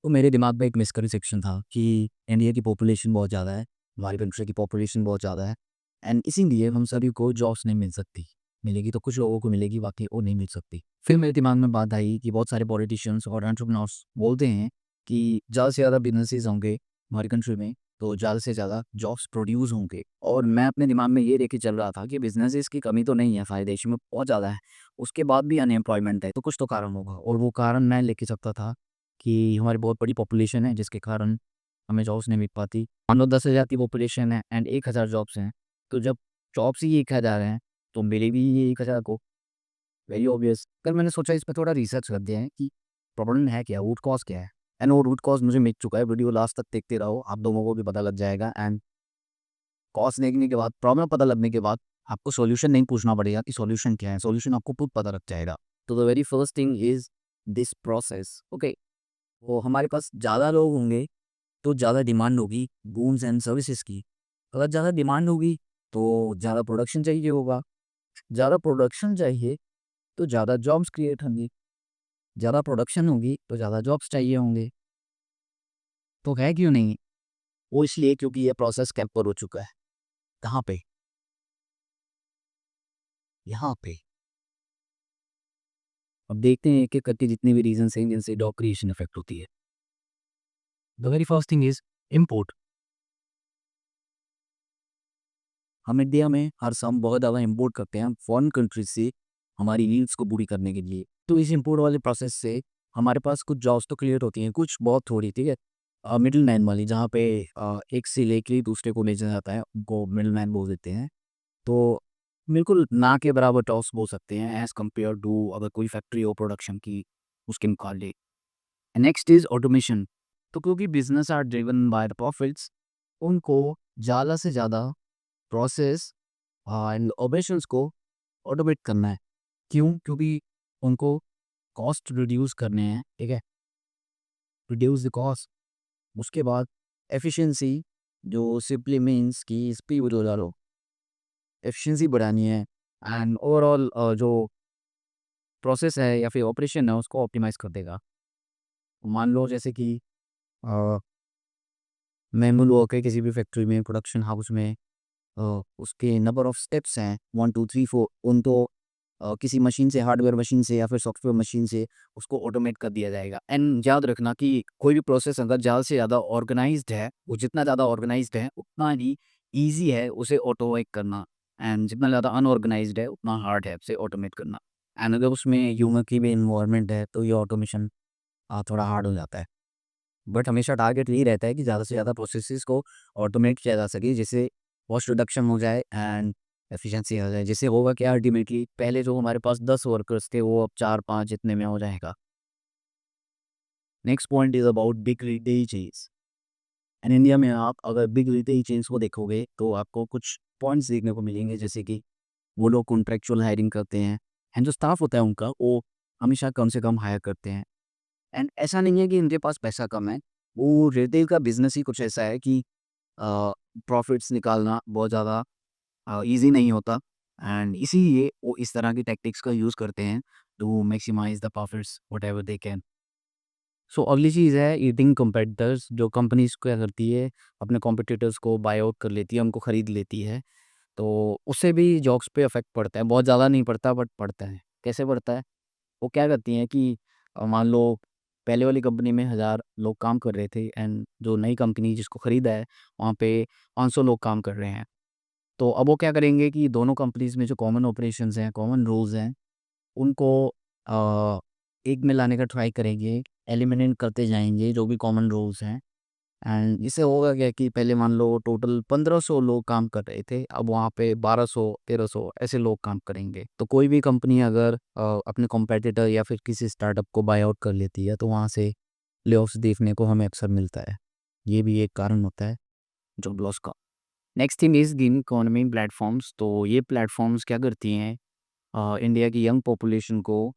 तो मेरे दिमाग में एक मिसकंसेप्शन था कि इंडिया की पॉपुलेशन बहुत ज़्यादा है, हमारी कंट्री की पॉपुलेशन बहुत ज़्यादा है एंड इसीलिए हम सभी को जॉब्स नहीं मिल सकती। मिलेगी तो कुछ लोगों को मिलेगी, बाकी वो नहीं मिल सकती। फिर मेरे दिमाग में बात आई कि बहुत सारे पॉलिटिशियंस और एंटरप्रेन्योर्स बोलते हैं कि ज़्यादा से ज़्यादा बिज़नेसेस होंगे हमारी कंट्री में, तो ज़्यादा से ज़्यादा जॉब्स प्रोड्यूस होंगे। और मैं अपने दिमाग में ये लेके चल रहा था कि बिज़नेसेस की कमी तो नहीं है, हमारे देश में बहुत ज़्यादा है। उसके बाद भी अनएम्प्लॉयमेंट है, तो कुछ तो कारण होगा और वो कारण मैं लेके सकता था कि हमारी बहुत बड़ी पॉपुलेशन है जिसके कारण हमें जॉब्स नहीं मिल पाती। मान लो 10,000 की पॉपुलेशन है एंड 1,000 जॉब्स हैं, तो जब जॉब्स ही 1,000 हैं, तो मिलेगी ही 1,000 को, वेरी ऑब्वियस। फिर मैंने सोचा इस पे थोड़ा रिसर्च करते हैं कि प्रॉब्लम है क्या, रूट कॉज़ क्या है? एंड वो रूट कॉज़ मुझे मिल चुका है, वीडियो लास्ट तक देखते रहो, आप लोगों को भी पता लग जाएगा एंड कॉज़ देखने के बाद, प्रॉब्लम पता लगने के बाद आपको सॉल्यूशन नहीं पूछना पड़ेगा कि सॉल्यूशन क्या है, सॉल्यूशन आपको खुद पता लग जाएगा। तो the very first thing is this process, okay? तो हमारे पास ज़्यादा लोग होंगे तो ज़्यादा डिमांड होगी गूड्स एंड सर्विसेज की। अगर ज़्यादा डिमांड होगी तो ज़्यादा प्रोडक्शन चाहिए होगा, ज़्यादा प्रोडक्शन चाहिए तो ज़्यादा जॉब्स क्रिएट होंगी, ज़्यादा प्रोडक्शन होगी तो ज़्यादा जॉब्स चाहिए होंगे। तो है क्यों नहीं? वो इसलिए क्योंकि ये प्रोसेस कैम्पर हो चुका है। कहाँ पे? यहाँ पे। अब देखते हैं एक-एक करके जितने भी रीज़न्स हैं जिनसे जॉब क्रिएशन इफ़ेक्ट होती है। The very first thing is import. हम इंडिया में हर साल बहुत ज़्यादा इम्पोर्ट करते हैं फॉरेन कंट्रीज से हमारी नीड्स को पूरी करने के लिए। तो इस इम्पोर्ट वाले प्रोसेस से हमारे पास कुछ जॉब्स तो क्रिएट होती हैं, कुछ बहुत थोड़ी, ठीक है? मिडल मैन वाली जहाँ पे एक से लेके दूसरे को बेचा जाता है, उनको मिडल मैन बोल देते हैं। तो बिल्कुल ना के बराबर जॉब्स बोल सकते हैं एज़ कम्पेयर टू अगर कोई फैक्ट्री हो प्रोडक्शन की, उसके मुकाबले। Next is automation. तो क्योंकि business are driven by the profits, उनको ज़्यादा से ज़्यादा प्रोसेस एंड ऑपरेशंस को ऑटोमेट करना है। क्यों? क्योंकि उनको कॉस्ट रिड्यूस करने हैं, ठीक है? Reduce the cost. उसके बाद एफिशिएंसी, जो सिंपली मीन्स कि स्पीड हो लो, एफिशिएंसी बढ़ानी है एंड ओवरऑल जो प्रोसेस है या फिर ऑपरेशन है उसको ऑप्टिमाइज़ कर देगा। मान लो जैसे कि अ, मैनुअल वर्क है किसी भी फैक्ट्री में, प्रोडक्शन हाउस में, उसके नंबर ऑफ स्टेप्स हैं 1 2 3 4, उनको किसी मशीन से, हार्डवेयर मशीन से या फिर सॉफ्टवेयर मशीन से उसको ऑटोमेट कर दिया जाएगा। एंड याद रखना कि कोई भी प्रोसेस अगर ज़्यादा से ज़्यादा ऑर्गेनाइज्ड है, वो जितना ज़्यादा ऑर्गेनाइज्ड है उतना ही ईज़ी है उसे ऑटोमेट करना एंड जितना ज़्यादा अनऑर्गेनाइज्ड है उतना हार्ड है उसे ऑटोमेट करना। एंड अगर उसमें ह्यूमन की भी इन्वॉल्वमेंट है तो ये ऑटोमेशन थोड़ा हार्ड हो जाता है। बट हमेशा टारगेट यही रहता है कि ज़्यादा से ज़्यादा प्रोसेसेस को ऑटोमेट किया जा सके, जिससे कॉस्ट रिडक्शन हो जाए एंड एफिशिएंसी हो जाए। जिससे होगा क्या, अल्टीमेटली पहले जो हमारे पास 10 वर्कर्स थे वो अब 4-5 इतने में हो जाएगा। Next point is about big retail chains. And India में आप अगर बिग रिटेल चेन्स को देखोगे तो आपको कुछ पॉइंट्स देखने को मिलेंगे, जैसे कि वो लोग कॉन्ट्रैक्चुअल हायरिंग करते हैं एंड जो स्टाफ होता है उनका वो हमेशा कम से कम हायर करते हैं। एंड ऐसा नहीं है कि इनके पास पैसा कम है, वो रिटेल का बिज़नेस ही कुछ ऐसा है कि प्रॉफ़िट्स निकालना बहुत ज़्यादा ईज़ी नहीं होता एंड इसीलिए वो इस तरह की टैक्टिक्स का यूज़ करते हैं to maximize the profits whatever they can. So अगली चीज़ है ईटिंग कॉम्पिटिटर्स। जो कंपनीज़ क्या करती है, अपने कॉम्पिटिटर्स को बाय आउट कर लेती है, उनको खरीद लेती है, तो उससे भी जॉब्स पे इफ़ेक्ट पड़ता है। बहुत ज़्यादा नहीं पड़ता बट पड़ता है। कैसे पड़ता है? वो क्या करती हैं कि मान लो पहले वाली कंपनी में 1000 लोग काम कर रहे थे एंड जो नई कंपनी जिसको खरीदा है, वहाँ पे 500 लोग काम कर रहे हैं। तो अब वो क्या करेंगे कि दोनों कंपनीज़ में जो कॉमन ऑपरेशंस हैं, कॉमन रूल्स हैं, उनको अ, एक में लाने का ट्राई करेंगे, एलिमिनेट करते जाएँगे जो भी कॉमन रूल्स हैं। एंड इससे होगा क्या कि पहले मान लो टोटल 1500 लोग काम कर रहे थे, अब वहाँ पे 1200 1300 ऐसे लोग काम करेंगे। तो कोई भी कंपनी अगर अपने कॉम्पिटिटर या फिर किसी स्टार्टअप को बाय आउट कर लेती है तो वहाँ से ले-ऑफ्स देखने को हमें अक्सर मिलता है। ये भी एक कारण होता है जॉब लॉस का। Next thing is gig economy platforms. तो ये प्लेटफ़ॉर्म्स क्या करती हैं, इंडिया की यंग पॉपुलेशन को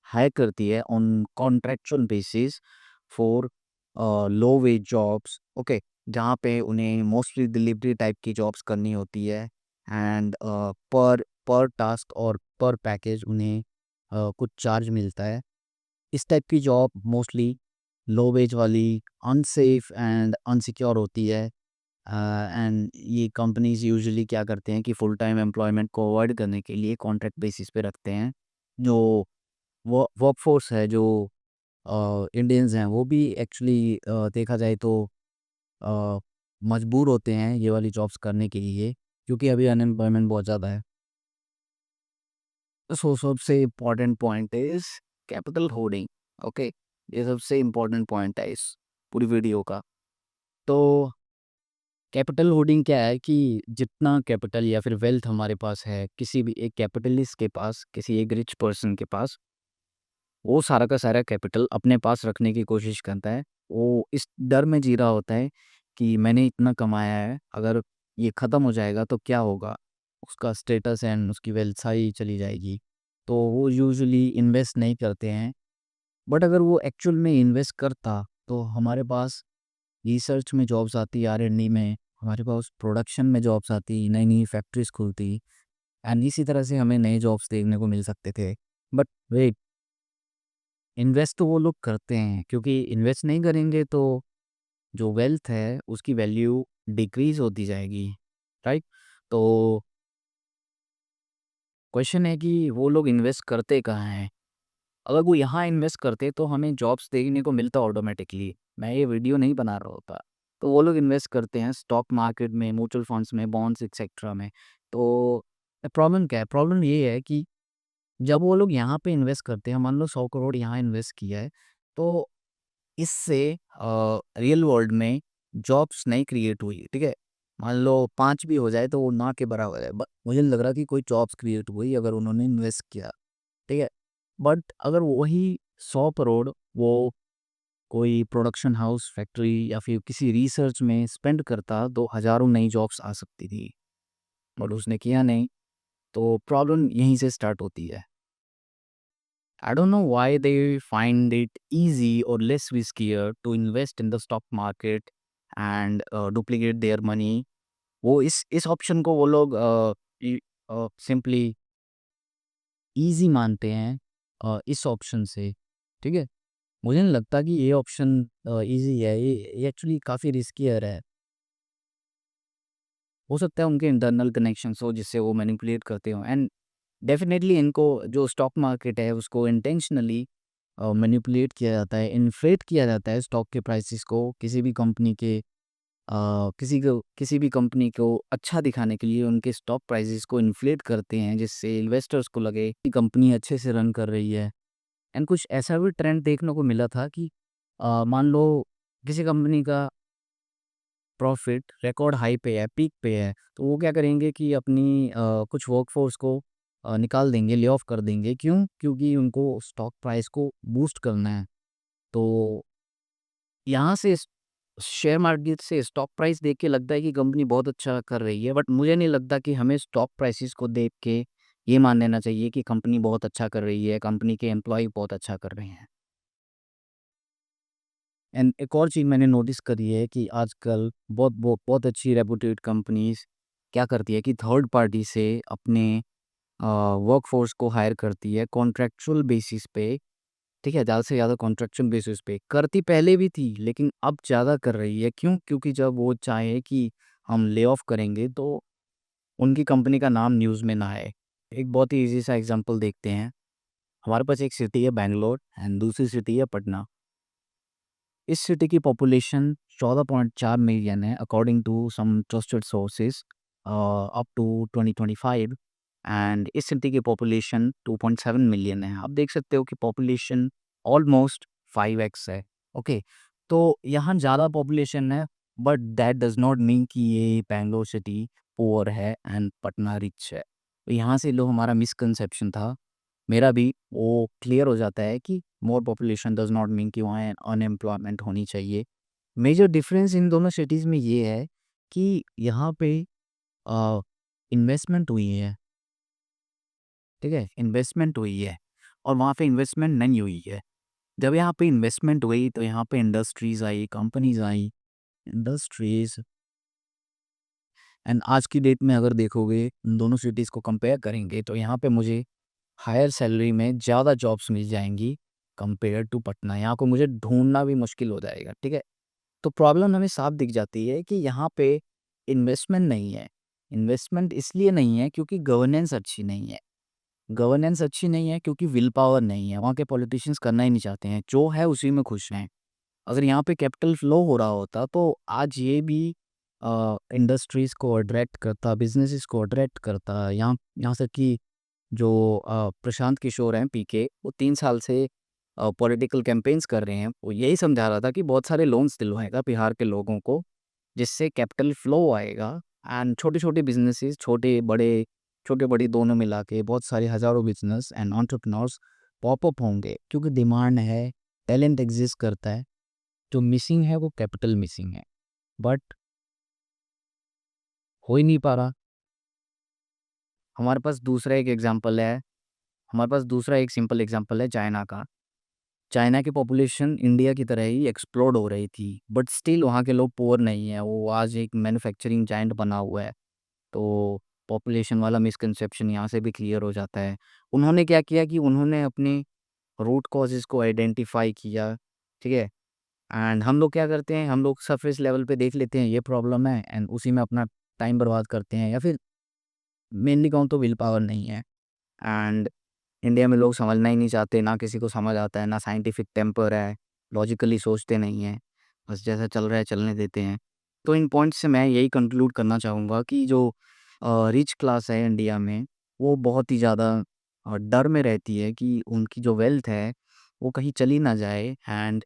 हायर करती है on contractual basis for low wage jobs, okay? जहाँ पे उन्हें मोस्टली डिलीवरी टाइप की जॉब्स करनी होती है एंड पर पर टास्क और पर पैकेज उन्हें कुछ चार्ज मिलता है। इस टाइप की जॉब मोस्टली लो वेज वाली, अनसेफ एंड अनसिक्योर होती है। एंड ये कंपनीज़ यूजुअली क्या करते हैं कि फुल टाइम एम्प्लॉयमेंट को अवॉइड करने के लिए कॉन्ट्रैक्ट बेसिस पे रखते हैं। जो वो वर्कफोर्स है, जो इंडियंस हैं, वो भी एक्चुअली देखा जाए तो अ, मजबूर होते हैं ये वाली जॉब्स करने के लिए, क्योंकि अभी अनएम्प्लॉयमेंट बहुत ज़्यादा है। सो सबसे important point is capital holding. Okay, ये सबसे इम्पोर्टेंट पॉइंट है इस पूरी वीडियो का। तो कैपिटल होल्डिंग क्या है कि जितना कैपिटल या फिर वेल्थ हमारे पास है, किसी भी एक कैपिटलिस्ट के पास, किसी एक रिच पर्सन के पास, वो सारा का सारा कैपिटल अपने पास रखने की कोशिश करता है। वो इस डर में जी रहा होता है कि मैंने इतना कमाया है, अगर ये ख़त्म हो जाएगा तो क्या होगा? उसका स्टेटस एंड उसकी वेल्थ सारी चली जाएगी। तो वो यूजुअली इन्वेस्ट नहीं करते हैं। बट अगर वो एक्चुअल में इन्वेस्ट करता, तो हमारे पास रिसर्च में जॉब्स आती, आर&डी में, हमारे पास प्रोडक्शन में जॉब्स आती, नई-नई फैक्ट्रीज़ खुलती एंड इसी तरह से हमें नए जॉब्स देखने को मिल सकते थे। बट वेट, इन्वेस्ट तो वो लोग करते हैं, क्योंकि इन्वेस्ट नहीं करेंगे तो जो वेल्थ है उसकी वैल्यू डिक्रीज़ होती जाएगी, राइट? तो क्वेश्चन है कि वो लोग इन्वेस्ट करते कहाँ हैं? अगर वो यहाँ इन्वेस्ट करते तो हमें जॉब्स देखने को मिलता ऑटोमेटिकली। मैं ये वीडियो नहीं बना रहा होता। तो वो लोग इन्वेस्ट करते हैं स्टॉक मार्केट में, म्यूचुअल फंड्स में, बॉन्ड्स एक्सेट्रा में। तो प्रॉब्लम क्या है? प्रॉब्लम ये है कि जब वो लोग यहाँ पे इन्वेस्ट करते हैं, मान लो 100 करोड़ यहाँ इन्वेस्ट किया है, तो इससे रियल वर्ल्ड में जॉब्स नहीं क्रिएट हुई, ठीक है? मान लो 5 भी हो जाए तो वो ना के बराबर है। ब मुझे नहीं लग रहा कि कोई जॉब्स क्रिएट हुई अगर उन्होंने इन्वेस्ट किया, ठीक है? बट अगर वही 100 करोड़ वो कोई प्रोडक्शन हाउस, फैक्ट्री या फिर किसी रिसर्च में स्पेंड करता, तो हज़ारों नई जॉब्स आ सकती थी। बट उसने किया नहीं, तो प्रॉब्लम यहीं से स्टार्ट होती है। I don't know why they find it easy or less riskier to invest in the stock market and duplicate their money. वो इस ऑप्शन को वो लोग सिंपली ईज़ी मानते हैं इस ऑप्शन से, ठीक है? मुझे नहीं लगता कि ये ऑप्शन ईज़ी है, ये एक्चुअली काफ़ी रिस्कियर है। हो सकता है उनके इंटरनल कनेक्शंस हो जिससे वो मैनिपुलेट करते हों एंड डेफ़िनेटली इनको जो स्टॉक मार्केट है उसको इंटेंशनली मैनिपुलेट किया जाता है, इन्फ्लेट किया जाता है स्टॉक के प्राइसेस को किसी भी कंपनी के किसी भी कंपनी को अच्छा दिखाने के लिए उनके स्टॉक प्राइसेस को इन्फ्लेट करते हैं, जिससे इन्वेस्टर्स को लगे कि कंपनी अच्छे से रन कर रही है। एंड कुछ ऐसा भी ट्रेंड देखने को मिला था कि मान लो किसी कंपनी का प्रॉफिट रिकॉर्ड हाई पे है, पीक पे है, तो वो क्या करेंगे कि अपनी कुछ वर्कफ़ोर्स को निकाल देंगे, ले ऑफ कर देंगे। क्यों? क्योंकि उनको स्टॉक प्राइस को बूस्ट करना है। तो यहाँ से शेयर मार्केट से स्टॉक प्राइस देख के लगता है कि कंपनी बहुत अच्छा कर रही है, बट मुझे नहीं लगता कि हमें स्टॉक प्राइसेस को देख के ये मान लेना चाहिए कि कंपनी बहुत अच्छा कर रही है, कंपनी के एम्प्लॉयी बहुत अच्छा कर रहे हैं। एंड एक और चीज़ मैंने नोटिस करी है कि आजकल बहुत अच्छी रेपुटेड कंपनीज़ क्या करती है कि थर्ड पार्टी से अपने वर्कफ़ोर्स को हायर करती है कॉन्ट्रैक्चुअल बेसिस पे, ठीक है? ज़्यादा से ज़्यादा कॉन्ट्रैक्चुअल बेसिस पे। करती पहले भी थी, लेकिन अब ज़्यादा कर रही है। क्यों? क्योंकि जब वो चाहे कि हम ले ऑफ करेंगे, तो उनकी कंपनी का नाम न्यूज़ में ना आए। एक बहुत ही ईज़ी सा एग्ज़ाम्पल देखते हैं। हमारे पास एक सिटी है बैंगलोर एंड दूसरी सिटी है पटना। इस सिटी की पॉपुलेशन 14.4 मिलियन है according to some trusted sources up to 2025 and इस सिटी की पॉपुलेशन 2.7 मिलियन है। आप देख सकते हो कि पॉपुलेशन ऑलमोस्ट 5x है, ओके? तो यहाँ ज़्यादा पॉपुलेशन है, but that does not mean कि ये बैंगलोर सिटी पुअर है एंड पटना रिच है। तो यहाँ से जो हमारा मिसकंसेप्शन था, मेरा भी वो क्लियर हो जाता है कि more population does not mean कि वहाँ अनएम्प्लॉयमेंट होनी चाहिए। मेजर डिफरेंस इन दोनों सिटीज़ में ये है कि यहाँ पे अ, इन्वेस्टमेंट हुई है, ठीक है? इन्वेस्टमेंट हुई है और वहाँ पे इन्वेस्टमेंट नहीं हुई है। जब यहाँ पे इन्वेस्टमेंट हुई तो यहाँ पे industries I, companies I, industries and आज की डेट में अगर देखोगे इन दोनों सिटीज़ को कंपेयर करेंगे तो यहाँ पे मुझे हायर सैलरी में ज़्यादा जॉब्स मिल जाएँगी कंपेयर टू पटना। यहाँ को मुझे ढूँढना भी मुश्किल हो जाएगा, ठीक है? तो प्रॉब्लम हमें साफ दिख जाती है कि यहाँ पे इन्वेस्टमेंट नहीं है। इन्वेस्टमेंट इसलिए नहीं है क्योंकि गवर्नेंस अच्छी नहीं है। गवर्नेंस अच्छी नहीं है क्योंकि विल पावर नहीं है। वहाँ के पॉलिटिशियंस करना ही नहीं चाहते हैं, जो है उसी में खुश हैं। अगर यहाँ पे कैपिटल फ्लो हो रहा होता तो आज ये भी इंडस्ट्रीज़ को अट्रैक्ट करता, बिज़नेसेस को अट्रैक्ट करता। यहाँ यहाँ से कि जो प्रशांत किशोर हैं पीके, वो 3 साल से पॉलिटिकल कैंपेन्स कर रहे हैं। वो यही समझा रहा था कि बहुत सारे लोन्स दिलवाएगा बिहार के लोगों को, जिससे कैपिटल फ्लो आएगा एंड छोटे-छोटे बिज़नेसेस, छोटे-बड़े, छोटे-बड़ी दोनों मिला के बहुत सारे हज़ारों business and entrepreneurs pop up होंगे क्योंकि डिमांड है, टैलेंट एग्ज़िस्ट करता है। जो मिसिंग है वो कैपिटल मिसिंग है, बट हो ही नहीं पा रहा। हमारे पास दूसरा एक एग्ज़ाम्पल है, हमारे पास दूसरा एक सिंपल एग्ज़ाम्पल है चाइना का। चाइना की पॉपुलेशन इंडिया की तरह ही एक्सप्लोड हो रही थी, बट स्टिल वहाँ के लोग पुअर नहीं है। वो आज एक मैन्युफैक्चरिंग जायंट बना हुआ है। तो पॉपुलेशन वाला मिसकंसेप्शन यहाँ से भी क्लियर हो जाता है। उन्होंने क्या किया कि उन्होंने अपने रूट कॉजेज़ को आइडेंटिफ़ाई किया, ठीक है? एंड हम लोग क्या करते हैं, हम लोग सरफेस लेवल पे देख लेते हैं ये प्रॉब्लम है एंड उसी में अपना टाइम बर्बाद करते हैं, या फिर मेनली कहूँ तो विल पावर नहीं है। एंड इंडिया में लोग समझना ही नहीं चाहते, ना किसी को समझ आता है, ना साइंटिफिक टेम्पर है, लॉजिकली सोचते नहीं हैं, बस जैसा चल रहा है चलने देते हैं। तो इन पॉइंट्स से मैं यही कंक्लूड करना चाहूँगा कि जो रिच क्लास है इंडिया में, वो बहुत ही ज़्यादा डर में रहती है कि उनकी जो वेल्थ है, वो कहीं चली ना जाए एंड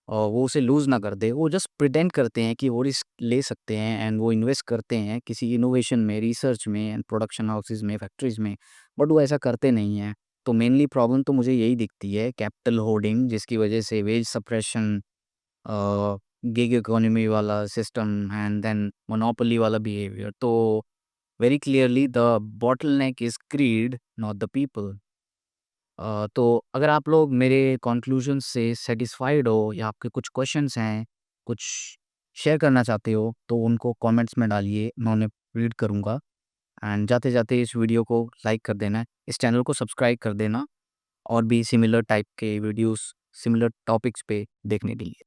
वो उसे लूज़ ना कर दे। वो जस्ट प्रिटेंड करते हैं कि वो रिस्क ले सकते हैं एंड वो इन्वेस्ट करते हैं किसी इनोवेशन में, रिसर्च में एंड प्रोडक्शन हाउसेज़ में, फैक्ट्रीज़ में, बट वो ऐसा करते नहीं हैं। तो मेनली प्रॉब्लम तो मुझे यही दिखती है, कैपिटल होर्डिंग, जिसकी वजह से वेज सप्रेशन, गिग इकोनॉमी वाला सिस्टम एंड देन मोनोपोली वाला बिहेवियर। तो very clearly the bottleneck is greed, not the people. तो अगर आप लोग मेरे कॉन्क्लूजन से सैटिस्फाइड हो या आपके कुछ क्वेश्चंस हैं, कुछ शेयर करना चाहते हो, तो उनको कमेंट्स में डालिए, मैं उन्हें रीड करूँगा। एंड जाते-जाते इस वीडियो को लाइक कर देना, इस चैनल को सब्सक्राइब कर देना और भी सिमिलर टाइप के वीडियोस, सिमिलर टॉपिक्स पे देखने के लिए।